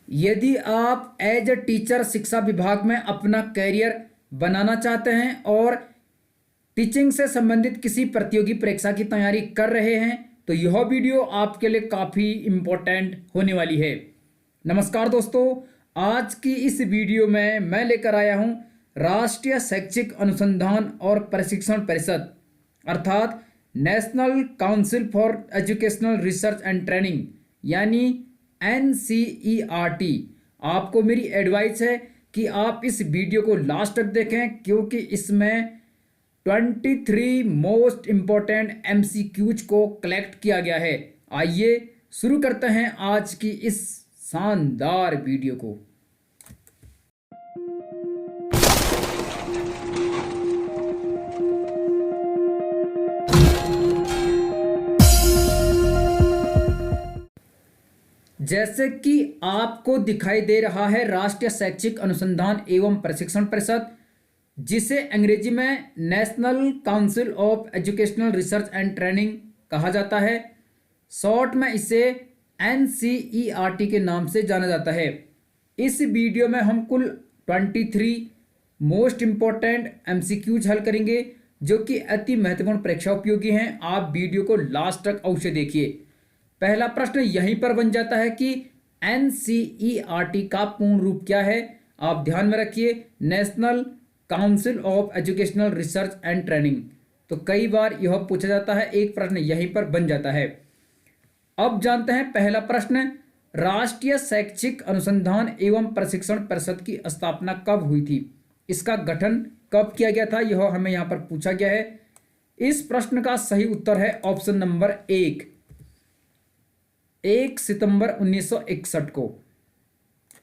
यदि आप as a teacher शिक्षा विभाग में अपना करियर बनाना चाहते हैं और टीचिंग से संबंधित किसी प्रतियोगी परीक्षा की तैयारी कर रहे हैं तो यह वीडियो आपके लिए काफ़ी इम्पोर्टेंट होने वाली है। नमस्कार दोस्तों, आज की इस वीडियो में मैं लेकर आया हूं राष्ट्रीय शैक्षिक अनुसंधान और प्रशिक्षण परिषद अर्थात national council for educational research and training यानी NCERT। आपको मेरी एडवाइस है कि आप इस वीडियो को लास्ट तक देखें क्योंकि इसमें 23 मोस्ट इम्पोर्टेंट MCQs को कलेक्ट किया गया है। आइए शुरू करते हैं आज की इस शानदार वीडियो को। जैसे कि आपको दिखाई दे रहा है राष्ट्रीय शैक्षिक अनुसंधान एवं प्रशिक्षण परिषद, जिसे अंग्रेजी में national council of educational research and training कहा जाता है। शॉर्ट में इसे NCERT के नाम से जाना जाता है। इस वीडियो में हम कुल 23 मोस्ट इम्पोर्टेंट MCQs हल करेंगे जो कि अति महत्वपूर्ण परीक्षा उपयोगी हैं। आप वीडियो को लास्ट तक अवश्य देखिए। पहला प्रश्न यहीं पर बन जाता है कि NCERT का पूर्ण रूप क्या है। आप ध्यान में रखिए, national council of educational research and training. तो कई बार यह पूछा जाता है, एक प्रश्न यहीं पर बन जाता है। अब जानते हैं पहला प्रश्न, राष्ट्रीय शैक्षिक अनुसंधान एवं प्रशिक्षण परिषद की स्थापना कब हुई थी, इसका गठन कब किया गया था, यह हमें यहाँ पर पूछा गया है। इस प्रश्न का सही उत्तर है ऑप्शन नंबर 1 सितंबर 1961 को।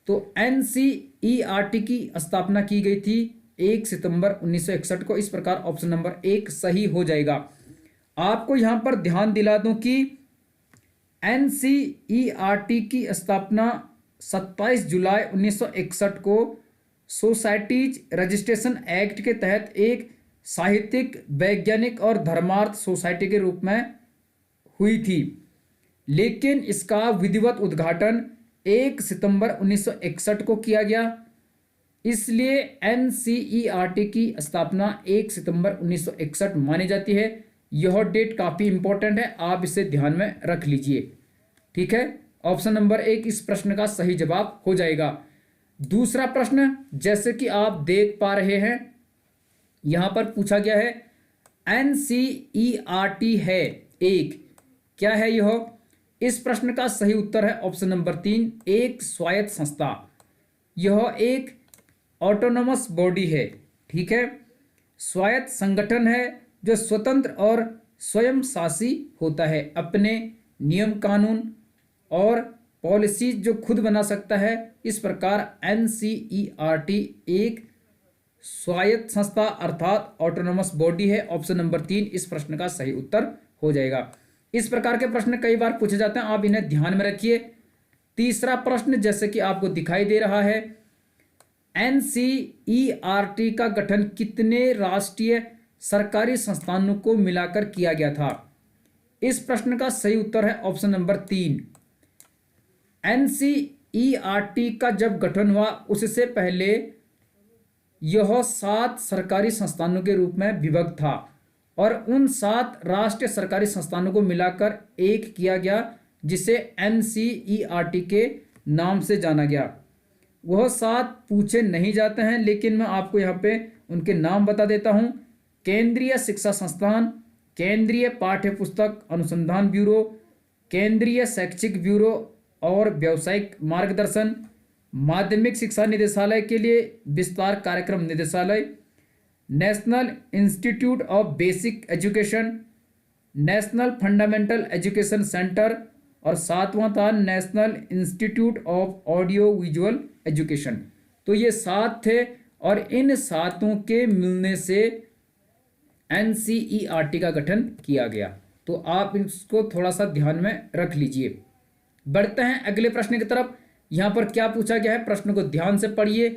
तो NCERT की स्थापना की गई थी 1 सितंबर 1961 को। इस प्रकार ऑप्शन नंबर 1 सही हो जाएगा। आपको यहां पर ध्यान दिला दूं कि NCERT की स्थापना 27 जुलाई 1961 को सोसाइटीज रजिस्ट्रेशन एक्ट के तहत एक साहित्यिक, वैज्ञानिक और धर्मार्थ सोसाइटी के रूप में हुई थी, लेकिन इसका विधिवत उद्घाटन 1 सितंबर 1961 को किया गया। इसलिए NCERT की स्थापना 1 सितंबर 1961 मानी जाती है। यह डेट काफ़ी इंपॉर्टेंट है, आप इसे ध्यान में रख लीजिए। ठीक है, ऑप्शन नंबर 1 इस प्रश्न का सही जवाब हो जाएगा। दूसरा प्रश्न, जैसे कि आप देख पा रहे हैं यहां पर पूछा गया है NCERT है एक, क्या है यह? इस प्रश्न का सही उत्तर है ऑप्शन नंबर 3 एक स्वायत्त संस्था। यह एक ऑटोनोमस बॉडी है। ठीक है, स्वायत्त संगठन है जो स्वतंत्र और स्वयं शासी होता है, अपने नियम कानून और पॉलिसीज जो खुद बना सकता है। इस प्रकार NCERT एक स्वायत्त संस्था अर्थात ऑटोनोमस बॉडी है। ऑप्शन नंबर 3 इस प्रश्न का सही उत्तर हो जाएगा। इस प्रकार के प्रश्न कई बार पूछे जाते हैं, आप इन्हें ध्यान में रखिए। तीसरा प्रश्न, जैसे कि आपको दिखाई दे रहा है, NCERT का गठन कितने राष्ट्रीय सरकारी संस्थानों को मिलाकर किया गया था? इस प्रश्न का सही उत्तर है ऑप्शन नंबर 3। NCERT का जब गठन हुआ उससे पहले यह 7 सरकारी संस्थानों के रूप में विभक्त था और उन 7 राष्ट्रीय सरकारी संस्थानों को मिलाकर एक किया गया जिसे NCERT के नाम से जाना गया। वह 7 पूछे नहीं जाते हैं, लेकिन मैं आपको यहाँ पे उनके नाम बता देता हूँ। केंद्रीय शिक्षा संस्थान, केंद्रीय पाठ्य पुस्तक अनुसंधान ब्यूरो, केंद्रीय शैक्षिक ब्यूरो और व्यावसायिक मार्गदर्शन, माध्यमिक शिक्षा निदेशालय के लिए विस्तार कार्यक्रम निदेशालय, national institute of basic education, national fundamental education centre और 7वां था national institute of audio visual education. तो ये 7 थे और इन 7 के मिलने से NCERT का गठन किया गया। तो आप इसको थोड़ा सा ध्यान में रख लीजिए। बढ़ते हैं अगले प्रश्न की तरफ। यहां पर क्या पूछा गया है, प्रश्न को ध्यान से पढ़िए।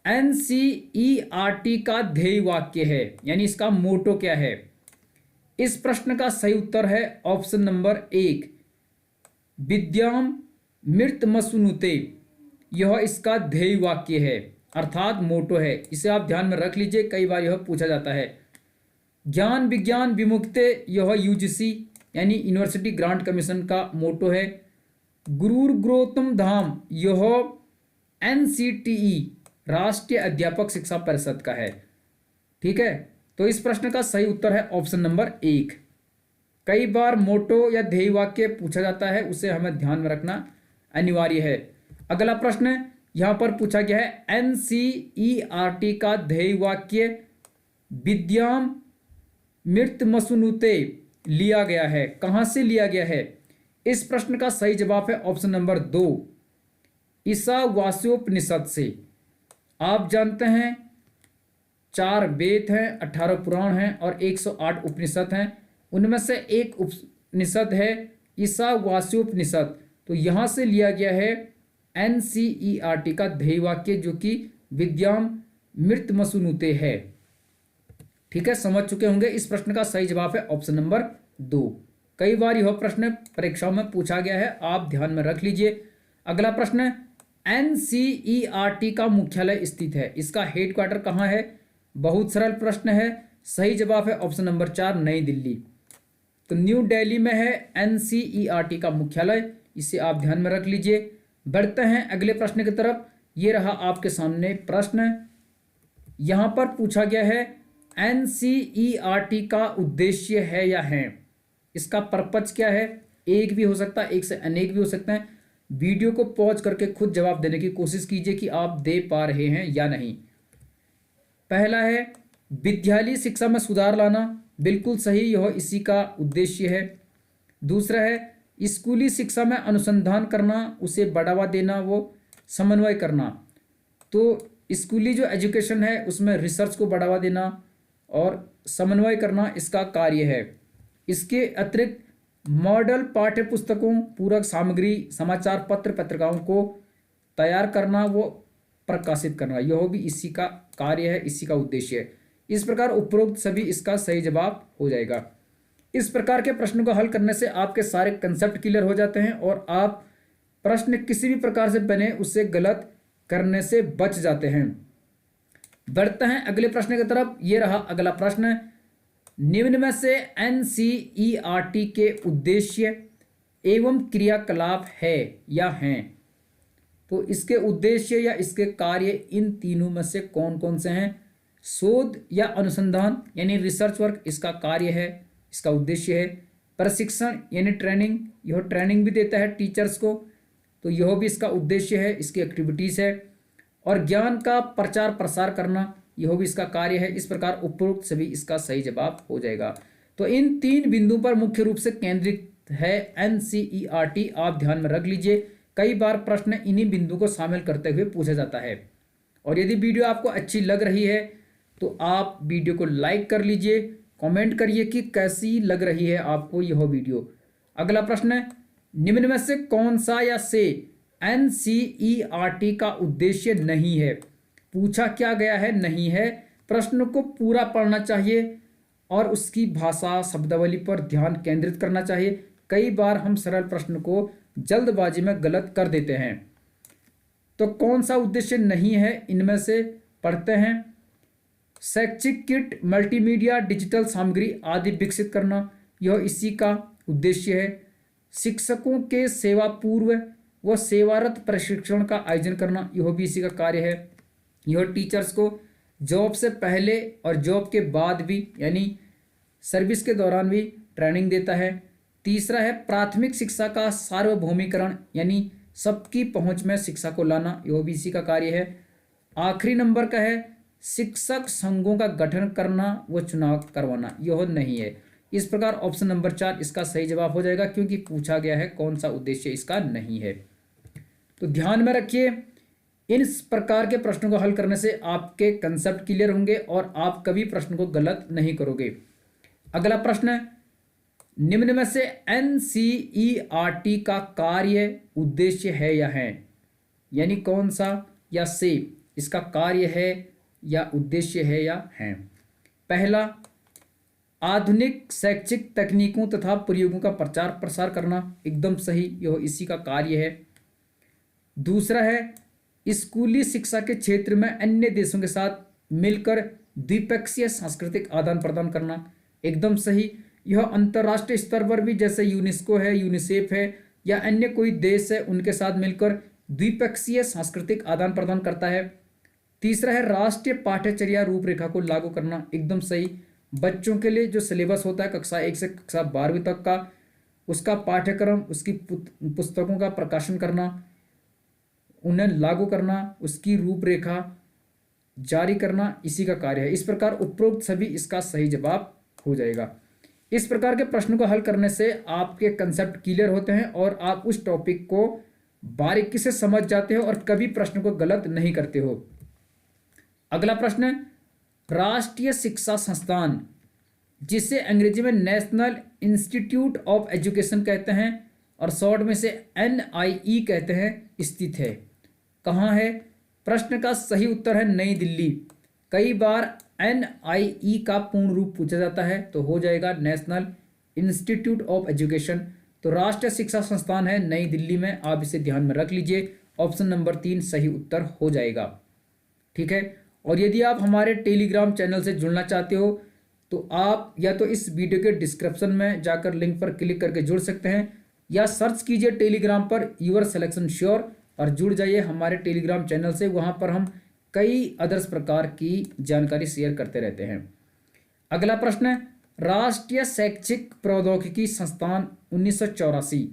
NCERT का ध्येय वाक्य है, यानी इसका मोटो क्या है? इस प्रश्न का सही उत्तर है ऑप्शन नंबर 1, विद्याम मृत मसनुते, यह इसका ध्येय वाक्य है अर्थात मोटो है। इसे आप ध्यान में रख लीजिए, कई बार यह पूछा जाता है। ज्ञान विज्ञान विमुक्ते, यह यूजीसी यानी यूनिवर्सिटी ग्रांट कमीशन का मोटो है। गुरूर गुरोत्तम धाम, यह एनसीटीई राष्ट्रीय अध्यापक शिक्षा परिषद का है। ठीक है, तो इस प्रश्न का सही उत्तर है ऑप्शन नंबर 1। कई बार मोटो या ध्येय वाक्य पूछा जाता है, उसे हमें ध्यान में रखना अनिवार्य है। अगला प्रश्न यहां पर पूछा गया है, एनसीईआरटी का ध्येय वाक्य विद्याम मृत मसनुते लिया गया है, कहां से लिया गया है? इस प्रश्न का सही जवाब है ऑप्शन नंबर 2, ईशावास्योपनिषद से। आप जानते हैं 4 वेद हैं, 18 पुराण हैं और 108 उपनिषद हैं। उनमें से एक उपनिषद है ईशावास्योपनिषद, तो यहां से लिया गया है एनसीईआरटी का ध्येय वाक्य, जो कि विद्याम मृत मसनुते है। ठीक है, समझ चुके होंगे। इस प्रश्न का सही जवाब है ऑप्शन नंबर 2। कई बार यह प्रश्न परीक्षाओं में पूछा गया है, आप ध्यान में रख लीजिए। अगला प्रश्न, एनसीईआरटी का मुख्यालय स्थित है, इसका हेडक्वार्टर कहाँ है? बहुत सरल प्रश्न है, सही जवाब है ऑप्शन नंबर 4, नई दिल्ली। तो न्यू दिल्ली में है एनसीईआरटी का मुख्यालय, इसे आप ध्यान में रख लीजिए। बढ़ते हैं अगले प्रश्न की तरफ। ये रहा आपके सामने प्रश्न। यहां पर पूछा गया है, एनसीईआरटी का उद्देश्य है या है, इसका पर्पज क्या है? एक भी हो सकता है, एक से अनेक भी हो सकते हैं। वीडियो को पॉज करके खुद जवाब देने की कोशिश कीजिए कि आप दे पा रहे हैं या नहीं। पहला है विद्यालयी शिक्षा में सुधार लाना, बिल्कुल सही, यह इसी का उद्देश्य है। दूसरा है स्कूली शिक्षा में अनुसंधान करना, उसे बढ़ावा देना, वो समन्वय करना। तो स्कूली जो एजुकेशन है उसमें रिसर्च को बढ़ावा देना और समन्वय करना इसका कार्य है। इसके अतिरिक्त मॉडल पाठ्य पुस्तकों, पूरक सामग्री, समाचार पत्र पत्रिकाओं को तैयार करना, वो प्रकाशित करना, यह भी इसी का कार्य है, इसी का उद्देश्य है। इस प्रकार उपरोक्त सभी इसका सही जवाब हो जाएगा। इस प्रकार के प्रश्नों को हल करने से आपके सारे कंसेप्ट क्लियर हो जाते हैं और आप प्रश्न किसी भी प्रकार से बने उससे गलत करने से बच जाते हैं। बढ़ते हैं अगले प्रश्न की तरफ। ये रहा अगला प्रश्न, निम्न में से एनसीईआरटी के उद्देश्य एवं क्रियाकलाप है या हैं? तो इसके उद्देश्य या इसके कार्य इन तीनों में से कौन कौन से हैं? शोध या अनुसंधान यानी रिसर्च वर्क इसका कार्य है, इसका उद्देश्य है। प्रशिक्षण यानी ट्रेनिंग, यह ट्रेनिंग भी देता है टीचर्स को, तो यह भी इसका उद्देश्य है, इसकी एक्टिविटीज़ है। और ज्ञान का प्रचार प्रसार करना, यह भी इसका कार्य है। इस प्रकार उपरोक्त सभी इसका सही जवाब हो जाएगा। तो इन 3 बिंदुओं पर मुख्य रूप से केंद्रित है एनसीईआरटी, आप ध्यान में रख लीजिए। कई बार प्रश्न इन्हीं बिंदुओं को शामिल करते हुए पूछा जाता है। और यदि वीडियो आपको अच्छी लग रही है तो आप वीडियो को लाइक कर लीजिए, कमेंट करिए कि कैसी लग रही है आपको यह वीडियो। अगला प्रश्न, निम्न में से कौन सा या से एनसीईआरटी का उद्देश्य नहीं है? पूछा क्या गया है, नहीं है। प्रश्न को पूरा पढ़ना चाहिए और उसकी भाषा शब्दावली पर ध्यान केंद्रित करना चाहिए। कई बार हम सरल प्रश्न को जल्दबाजी में गलत कर देते हैं। तो कौन सा उद्देश्य नहीं है, इनमें से पढ़ते हैं। शैक्षिक किट, मल्टीमीडिया, डिजिटल सामग्री आदि विकसित करना, यह इसी का उद्देश्य है। शिक्षकों के सेवा पूर्व व सेवारत प्रशिक्षण का आयोजन करना, यह भी इसी का कार्य है। यह टीचर्स को जॉब से पहले और जॉब के बाद भी यानी सर्विस के दौरान भी ट्रेनिंग देता है। तीसरा है प्राथमिक शिक्षा का सार्वभौमिकरण यानी सबकी पहुंच में शिक्षा को लाना, यह भी इसी का कार्य है। आखिरी नंबर का है शिक्षक संघों का गठन करना व चुनाव करवाना, यह नहीं है। इस प्रकार ऑप्शन नंबर 4 इसका सही जवाब हो जाएगा, क्योंकि पूछा गया है कौन सा उद्देश्य इसका नहीं है। तो ध्यान में रखिए, इन प्रकार के प्रश्नों को हल करने से आपके कंसेप्ट क्लियर होंगे और आप कभी प्रश्न को गलत नहीं करोगे। अगला प्रश्न, निम्न में से एनसीईआरटी का कार्य उद्देश्य है या है, यानी कौन सा या से इसका कार्य है या उद्देश्य है या है। पहला, आधुनिक शैक्षिक तकनीकों तथा प्रयोगों का प्रचार प्रसार करना, एकदम सही, यह इसी का कार्य है। दूसरा है स्कूली शिक्षा के क्षेत्र में अन्य देशों के साथ मिलकर द्विपक्षीय सांस्कृतिक आदान प्रदान करना, एकदम सही। यह अंतर्राष्ट्रीय स्तर पर भी जैसे यूनेस्को है, यूनिसेफ है या अन्य कोई देश है उनके साथ मिलकर द्विपक्षीय सांस्कृतिक आदान प्रदान करता है। तीसरा है राष्ट्रीय पाठ्यचर्या रूपरेखा को लागू करना, एकदम सही। बच्चों के लिए जो सिलेबस होता है कक्षा 1 से कक्षा 12वीं तक का, उसका पाठ्यक्रम, उसकी पुस्तकों का प्रकाशन करना, उन्हें लागू करना, उसकी रूपरेखा जारी करना, इसी का कार्य है। इस प्रकार उपरोक्त सभी इसका सही जवाब हो जाएगा। इस प्रकार के प्रश्न को हल करने से आपके कंसेप्ट क्लियर होते हैं और आप उस टॉपिक को बारीकी से समझ जाते हो और कभी प्रश्न को गलत नहीं करते हो। अगला प्रश्न है राष्ट्रीय शिक्षा संस्थान, जिसे अंग्रेजी में नेशनल इंस्टीट्यूट ऑफ एजुकेशन कहते हैं और शॉर्ट में से NIE कहते हैं, स्थित है कहाँ है? प्रश्न का सही उत्तर है नई दिल्ली। कई बार NIE का पूर्ण रूप पूछा जाता है तो हो जाएगा नेशनल इंस्टीट्यूट ऑफ एजुकेशन। तो राष्ट्रीय शिक्षा संस्थान है नई दिल्ली में, आप इसे ध्यान में रख लीजिए। ऑप्शन नंबर 3 सही उत्तर हो जाएगा। ठीक है। और यदि आप हमारे टेलीग्राम चैनल से जुड़ना चाहते हो तो आप या तो इस वीडियो के डिस्क्रिप्शन में जाकर लिंक पर क्लिक करके जुड़ सकते हैं या सर्च कीजिए टेलीग्राम पर यूर सिलेक्शन श्योर और जुड़ जाइए हमारे टेलीग्राम चैनल से। वहाँ पर हम कई अदर्स प्रकार की जानकारी शेयर करते रहते हैं। अगला प्रश्न है राष्ट्रीय शैक्षिक प्रौद्योगिकी संस्थान 1984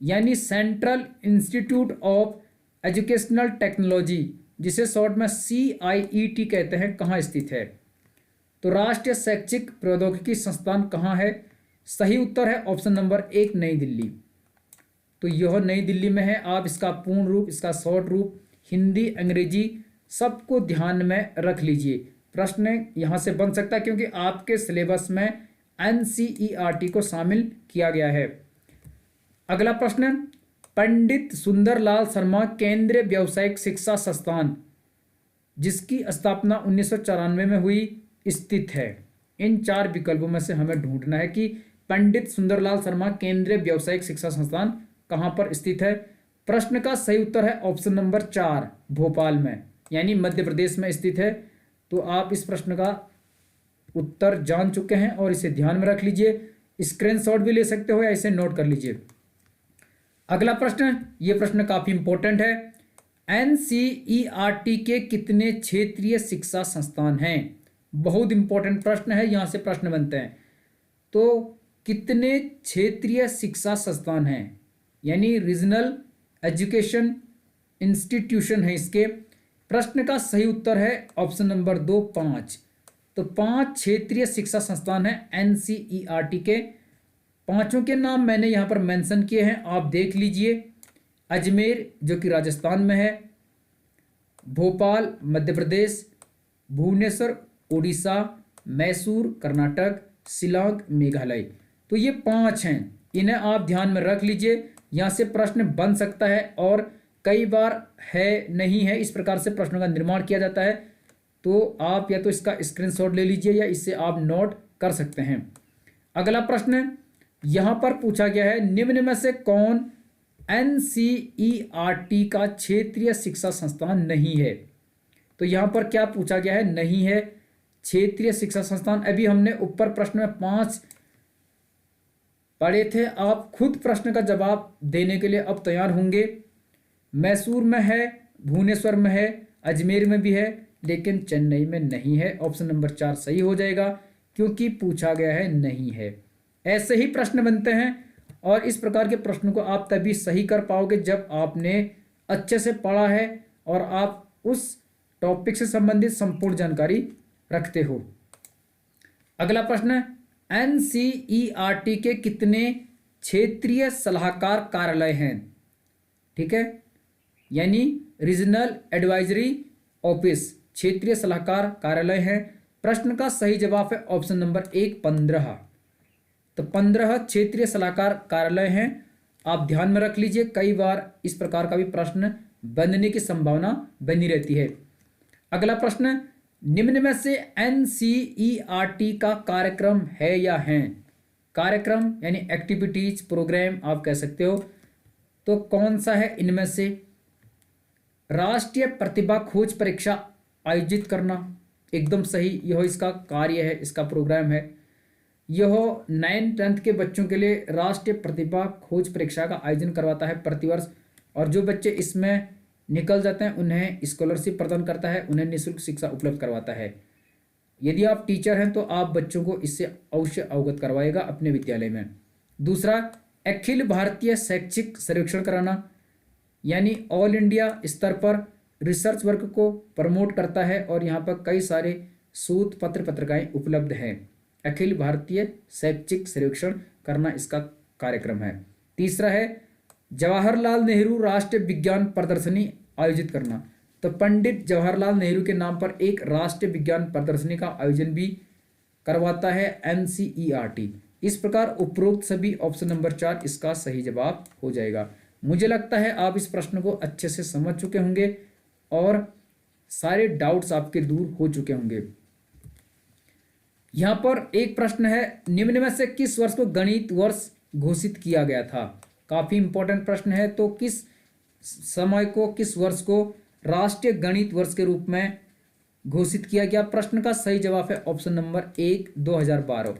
यानी central institute of educational technology, जिसे शॉर्ट में CIET कहते हैं, कहाँ स्थित है? तो राष्ट्रीय शैक्षिक प्रौद्योगिकी संस्थान कहाँ है? सही उत्तर है ऑप्शन नंबर 1 नई दिल्ली। तो यह नई दिल्ली में है। आप इसका पूर्ण रूप, इसका शॉर्ट रूप, हिंदी, अंग्रेजी सबको ध्यान में रख लीजिए। प्रश्न यहाँ से बन सकता है क्योंकि आपके सिलेबस में NCERT को शामिल किया गया है। अगला प्रश्न पंडित सुंदरलाल शर्मा केंद्रीय व्यावसायिक शिक्षा संस्थान, जिसकी स्थापना 1994 में हुई, स्थित है। इन 4 विकल्पों में से हमें ढूंढना है कि पंडित सुंदरलाल शर्मा केंद्रीय व्यावसायिक शिक्षा संस्थान कहाँ पर स्थित है। प्रश्न का सही उत्तर है ऑप्शन नंबर 4 भोपाल में, यानी मध्य प्रदेश में स्थित है। तो आप इस प्रश्न का उत्तर जान चुके हैं और इसे ध्यान में रख लीजिए। स्क्रीनशॉट भी ले सकते हो या इसे नोट कर लीजिए। अगला प्रश्न, ये प्रश्न काफी इंपॉर्टेंट है। NCERT के कितने क्षेत्रीय शिक्षा संस्थान हैं? बहुत इंपॉर्टेंट प्रश्न है, यहां से प्रश्न बनते हैं। तो कितने क्षेत्रीय शिक्षा संस्थान हैं, यानी रीजनल एजुकेशन इंस्टीट्यूशन है इसके। प्रश्न का सही उत्तर है ऑप्शन नंबर 2 5। तो 5 क्षेत्रीय शिक्षा संस्थान है NCERT के। 5 के नाम मैंने यहाँ पर मेंशन किए हैं, आप देख लीजिए। अजमेर जो कि राजस्थान में है, भोपाल मध्य प्रदेश, भुवनेश्वर उड़ीसा, मैसूर कर्नाटक, शिलांग मेघालय। तो ये 5 हैं, इन्हें आप ध्यान में रख लीजिए। यहाँ से प्रश्न बन सकता है और कई बार है नहीं है, इस प्रकार से प्रश्नों का निर्माण किया जाता है। तो आप या तो इसका स्क्रीनशॉट ले लीजिए या इसे आप नोट कर सकते हैं। अगला प्रश्न यहाँ पर पूछा गया है निम्न में से कौन NCERT का क्षेत्रीय शिक्षा संस्थान नहीं है? तो यहाँ पर क्या पूछा गया है? नहीं है क्षेत्रीय शिक्षा संस्थान। अभी हमने ऊपर प्रश्न में 5 पढ़े थे, आप खुद प्रश्न का जवाब देने के लिए अब तैयार होंगे। मैसूर में है, भुवनेश्वर में है, अजमेर में भी है, लेकिन चेन्नई में नहीं है। ऑप्शन नंबर 4 सही हो जाएगा क्योंकि पूछा गया है नहीं है। ऐसे ही प्रश्न बनते हैं और इस प्रकार के प्रश्नों को आप तभी सही कर पाओगे जब आपने अच्छे से पढ़ा है और आप उस टॉपिक से संबंधित संपूर्ण जानकारी रखते हो। अगला प्रश्न NCERT के कितने क्षेत्रीय सलाहकार कार्यालय हैं? ठीक है, यानी रीजनल एडवाइजरी ऑफिस, क्षेत्रीय सलाहकार कार्यालय है। प्रश्न का सही जवाब है ऑप्शन नंबर 1 15। तो 15 क्षेत्रीय सलाहकार कार्यालय हैं, आप ध्यान में रख लीजिए। कई बार इस प्रकार का भी प्रश्न बनने की संभावना बनी रहती है। अगला प्रश्न निम्न में से NCERT का कार्यक्रम है या हैं? कार्यक्रम यानी एक्टिविटीज, प्रोग्राम आप कह सकते हो। तो कौन सा है इनमें से? राष्ट्रीय प्रतिभा खोज परीक्षा आयोजित करना, एकदम सही, यह इसका कार्य है, इसका प्रोग्राम है। यह 9th-10th के बच्चों के लिए राष्ट्रीय प्रतिभा खोज परीक्षा का आयोजन करवाता है प्रतिवर्ष, और जो बच्चे इसमें निकल जाते हैं उन्हें स्कॉलरशिप प्रदान करता है, उन्हें निःशुल्क शिक्षा उपलब्ध करवाता है। यदि आप टीचर हैं तो आप बच्चों को इससे अवश्य अवगत करवाएगा अपने विद्यालय में। दूसरा, अखिल भारतीय शैक्षिक सर्वेक्षण कराना, यानी ऑल इंडिया स्तर पर रिसर्च वर्क को प्रमोट करता है, और यहाँ पर कई सारे शोध पत्र पत्रिकाएं उपलब्ध हैं। अखिल भारतीय शैक्षिक सर्वेक्षण करना इसका कार्यक्रम है। तीसरा है जवाहरलाल नेहरू राष्ट्रीय विज्ञान प्रदर्शनी आयोजित करना, तो पंडित जवाहरलाल नेहरू के नाम पर एक राष्ट्रीय विज्ञान प्रदर्शनी का आयोजन भी करवाता है NCERT। इस प्रकार उपरोक्त सभी ऑप्शन नंबर 4 इसका सही जवाब हो जाएगा। मुझे लगता है आप इस प्रश्न को अच्छे से समझ चुके होंगे और सारे डाउट्स आपके दूर हो चुके होंगे। यहाँ पर एक प्रश्न है, निम्न में से किस वर्ष को गणित वर्ष घोषित किया गया था? काफी इंपॉर्टेंट प्रश्न है। तो किस समय को, किस वर्ष को राष्ट्रीय गणित वर्ष के रूप में घोषित किया गया? प्रश्न का सही जवाब है ऑप्शन नंबर 1, 2012।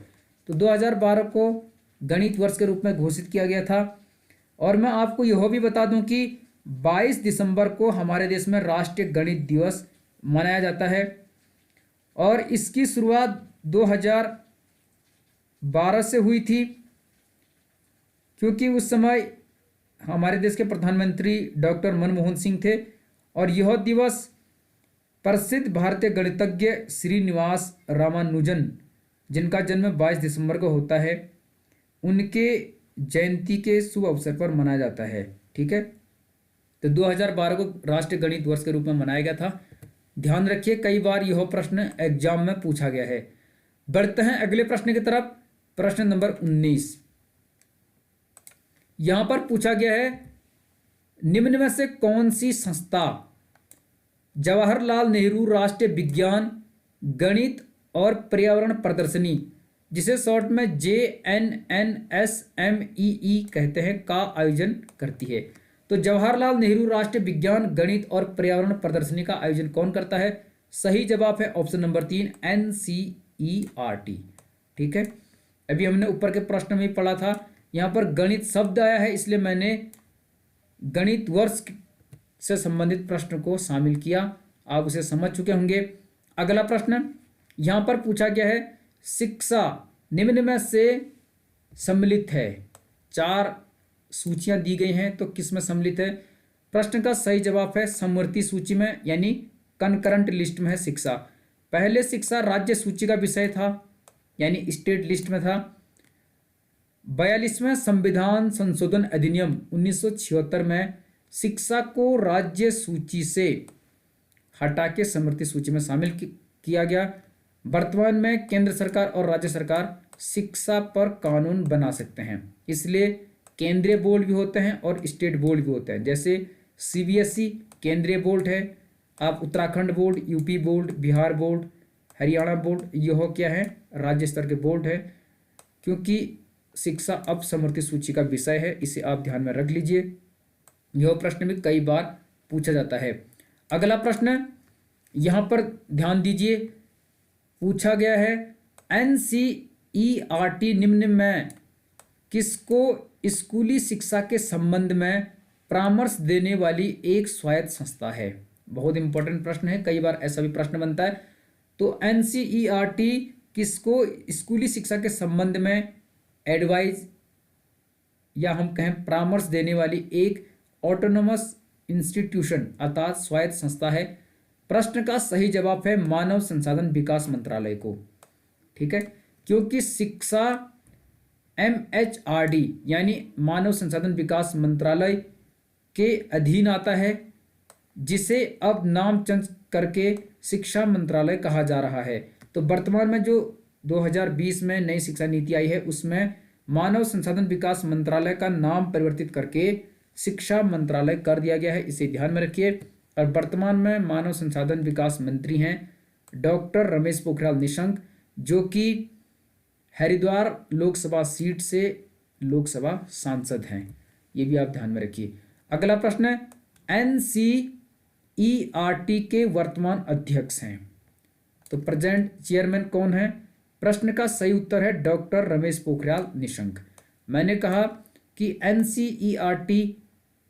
तो 2012 को गणित वर्ष के रूप में घोषित किया गया था। और मैं आपको यह भी बता दूं कि 22 दिसंबर को हमारे देश में राष्ट्रीय गणित दिवस मनाया जाता है, और इसकी शुरुआत 2012 से हुई थी, क्योंकि उस समय हमारे देश के प्रधानमंत्री डॉक्टर मनमोहन सिंह थे, और यह दिवस प्रसिद्ध भारतीय गणितज्ञ श्रीनिवास रामानुजन, जिनका जन्म 22 दिसंबर को होता है, उनके जयंती के शुभ अवसर पर मनाया जाता है। ठीक है, तो 2012 को राष्ट्रीय गणित वर्ष के रूप में मनाया गया था। ध्यान रखिए, कई बार यह प्रश्न एग्जाम में पूछा गया है। बढ़ते हैं अगले प्रश्न की तरफ। प्रश्न नंबर 19 यहां पर पूछा गया है, निम्न में से कौन सी संस्था जवाहरलाल नेहरू राष्ट्रीय विज्ञान, गणित और पर्यावरण प्रदर्शनी, जिसे शॉर्ट में JNNSMEE कहते हैं, का आयोजन करती है? तो जवाहरलाल नेहरू राष्ट्रीय विज्ञान, गणित और पर्यावरण प्रदर्शनी का आयोजन कौन करता है? सही जवाब है ऑप्शन नंबर 3, NCERT। ठीक है, अभी हमने ऊपर के प्रश्न में पढ़ा था, यहाँ पर गणित शब्द आया है, इसलिए मैंने गणित वर्ष से संबंधित प्रश्न को शामिल किया। आप उसे समझ चुके होंगे। अगला प्रश्न यहाँ पर पूछा गया है, शिक्षा निम्न में से सम्मिलित है? 4 सूचियां दी गई हैं, तो किस में सम्मिलित है? प्रश्न का सही जवाब है समवर्ती सूची में, यानी कंकरंट लिस्ट में है शिक्षा। पहले शिक्षा राज्य सूची का विषय था, यानी स्टेट लिस्ट में था। 42वें संविधान संशोधन अधिनियम 1976 में शिक्षा को राज्य सूची से हटा के समवर्ती सूची में शामिल किया गया। वर्तमान में केंद्र सरकार और राज्य सरकार शिक्षा पर कानून बना सकते हैं, इसलिए केंद्रीय बोर्ड भी होते हैं और स्टेट बोर्ड भी होते हैं। जैसे CBSE केंद्रीय बोर्ड है, आप Uttarakhand board, UP board, Bihar board, Haryana board, यह क्या है? राज्य स्तर के बोर्ड है। क्योंकि शिक्षा अब समवर्ती सूची का विषय है, इसे आप ध्यान में रख लीजिए। यह प्रश्न भी कई बार पूछा जाता है। अगला प्रश्न यहाँ पर ध्यान दीजिए, पूछा गया है, NCERT निम्न में किसको स्कूली शिक्षा के संबंध में परामर्श देने वाली एक स्वायत्त संस्था है? बहुत इंपॉर्टेंट प्रश्न है, कई बार ऐसा भी प्रश्न बनता है। तो NCERT किसको स्कूली शिक्षा के संबंध में एडवाइज या हम कहें परामर्श देने वाली एक ऑटोनोमस इंस्टीट्यूशन अर्थात स्वायत्त संस्था है? प्रश्न का सही जवाब है मानव संसाधन विकास मंत्रालय को। ठीक है, क्योंकि शिक्षा MHRD यानी मानव संसाधन विकास मंत्रालय के अधीन आता है, जिसे अब नाम चेंज करके शिक्षा मंत्रालय कहा जा रहा है। तो वर्तमान में जो 2020 में नई शिक्षा नीति आई है, उसमें मानव संसाधन विकास मंत्रालय का नाम परिवर्तित करके शिक्षा मंत्रालय कर दिया गया है, इसे ध्यान में रखिए। और वर्तमान में मानव संसाधन विकास मंत्री हैं डॉक्टर रमेश पोखरियाल निशंक, जो कि हरिद्वार लोकसभा सीट से लोकसभा सांसद हैं, ये भी आप ध्यान में रखिए। अगला प्रश्न है, NCERT NCERT के वर्तमान अध्यक्ष हैं? तो प्रेजेंट चेयरमैन कौन है? प्रश्न का सही उत्तर है डॉक्टर रमेश पोखरियाल निशंक। मैंने कहा कि NCERT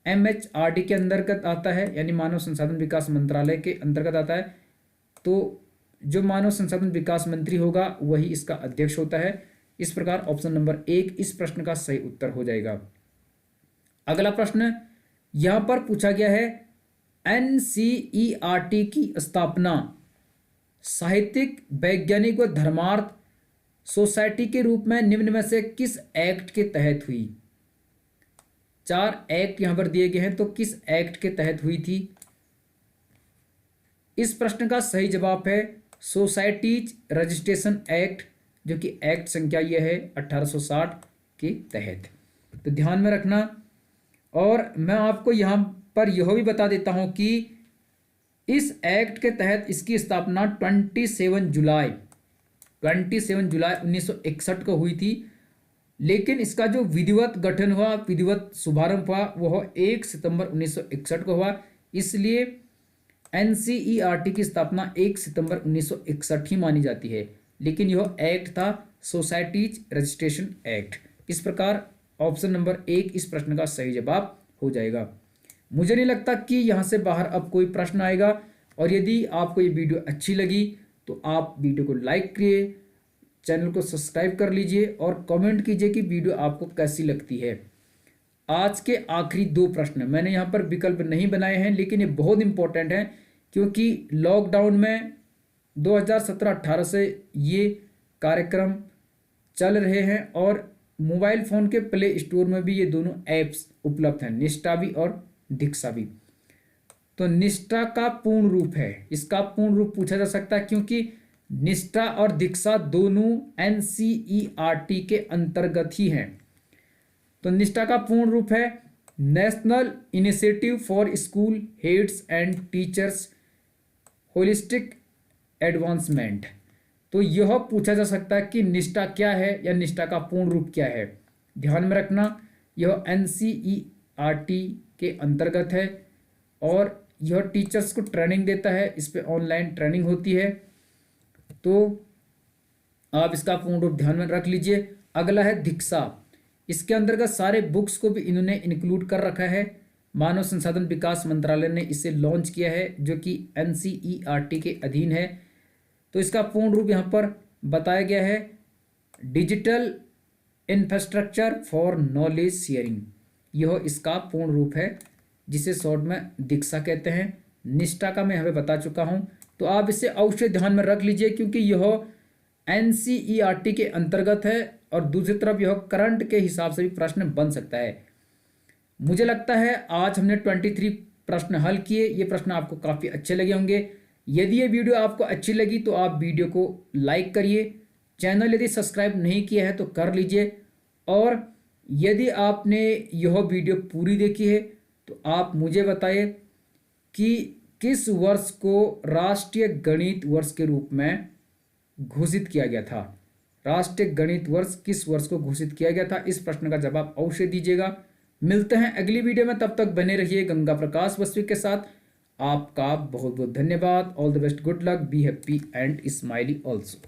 MHRD के अंतर्गत आता है, यानी मानव संसाधन विकास मंत्रालय के अंतर्गत आता है। तो जो मानव संसाधन विकास मंत्री होगा वही इसका अध्यक्ष होता है। इस प्रकार ऑप्शन नंबर 1 इस प्रश्न का सही उत्तर हो जाएगा। अगला प्रश्न यहां पर पूछा गया है, NCERT की स्थापना साहित्यिक, वैज्ञानिक व धर्मार्थ सोसाइटी के रूप में निम्न में से किस एक्ट के तहत हुई? 4 एक्ट यहां पर दिए गए हैं, तो किस एक्ट के तहत हुई थी? इस प्रश्न का सही जवाब है सोसाइटीज रजिस्ट्रेशन एक्ट, जो कि एक्ट संख्या यह है 1860 के तहत। तो ध्यान में रखना। और मैं आपको यहाँ पर यह भी बता देता हूँ कि इस एक्ट के तहत इसकी स्थापना 27 जुलाई 1961 को हुई थी, लेकिन इसका जो विधिवत गठन हुआ, विधिवत शुभारंभ हुआ, वह 1 सितंबर 1961 को हुआ। इसलिए NCERT की स्थापना 1 सितंबर 1961 ही मानी जाती है, लेकिन यह एक्ट था सोसाइटीज रजिस्ट्रेशन एक्ट। इस प्रकार ऑप्शन नंबर 1 इस प्रश्न का सही जवाब हो जाएगा। मुझे नहीं लगता कि यहाँ से बाहर अब कोई प्रश्न आएगा। और यदि आपको ये वीडियो अच्छी लगी तो आप वीडियो को लाइक करिए, चैनल को सब्सक्राइब कर लीजिए और कमेंट कीजिए कि वीडियो आपको कैसी लगती है। आज के आखिरी 2 प्रश्न मैंने यहाँ पर विकल्प नहीं बनाए हैं, लेकिन ये बहुत इंपॉर्टेंट हैं, क्योंकि लॉकडाउन में 2017-18 से ये कार्यक्रम चल रहे हैं और मोबाइल फ़ोन के प्ले स्टोर में भी ये दोनों ऐप्स उपलब्ध हैं, निष्ठा भी और दीक्षा भी। तो निष्ठा का पूर्ण रूप है, इसका पूर्ण रूप पूछा जा सकता है, क्योंकि निष्ठा और दीक्षा दोनों NCERT के अंतर्गत ही हैं। तो निष्ठा का पूर्ण रूप है national initiative for school heads and teachers holistic advancement. तो यह पूछा जा सकता है कि निष्ठा क्या है या निष्ठा का पूर्ण रूप क्या है। ध्यान में रखना, यह NCERT के अंतर्गत है और यह टीचर्स को ट्रेनिंग देता है, इस पे ऑनलाइन ट्रेनिंग होती है। तो आप इसका पूर्ण रूप ध्यान में रख लीजिए। अगला है दीक्षा। इसके अंतर्गत सारे बुक्स को भी इन्होंने इंक्लूड कर रखा है। मानव संसाधन विकास मंत्रालय ने इसे लॉन्च किया है, जो कि NCERT के अधीन है। तो इसका पूर्ण रूप यहाँ पर बताया गया है digital infrastructure for knowledge sharing. यह इसका पूर्ण रूप है, जिसे शॉर्ट में दीक्षा कहते हैं। निष्ठा का मैं यहाँ पे बता चुका हूँ, तो आप इसे अवश्य ध्यान में रख लीजिए, क्योंकि यह NCERT के अंतर्गत है और दूसरी तरफ यह करंट के हिसाब से भी प्रश्न बन सकता है। मुझे लगता है आज हमने 23 प्रश्न हल किए। ये प्रश्न आपको काफ़ी अच्छे लगे होंगे। यदि ये वीडियो आपको अच्छी लगी तो आप वीडियो को लाइक करिए, चैनल यदि सब्सक्राइब नहीं किया है तो कर लीजिए, और यदि आपने यह वीडियो पूरी देखी है तो आप मुझे बताइए कि किस वर्ष को राष्ट्रीय गणित वर्ष के रूप में घोषित किया गया था। राष्ट्रीय गणित वर्ष किस वर्ष को घोषित किया गया था? इस प्रश्न का जवाब अवश्य दीजिएगा। मिलते हैं अगली वीडियो में, तब तक बने रहिए गंगा प्रकाश वस्वी के साथ। आपका बहुत बहुत धन्यवाद। All the best, good luck, be happy and smiley also.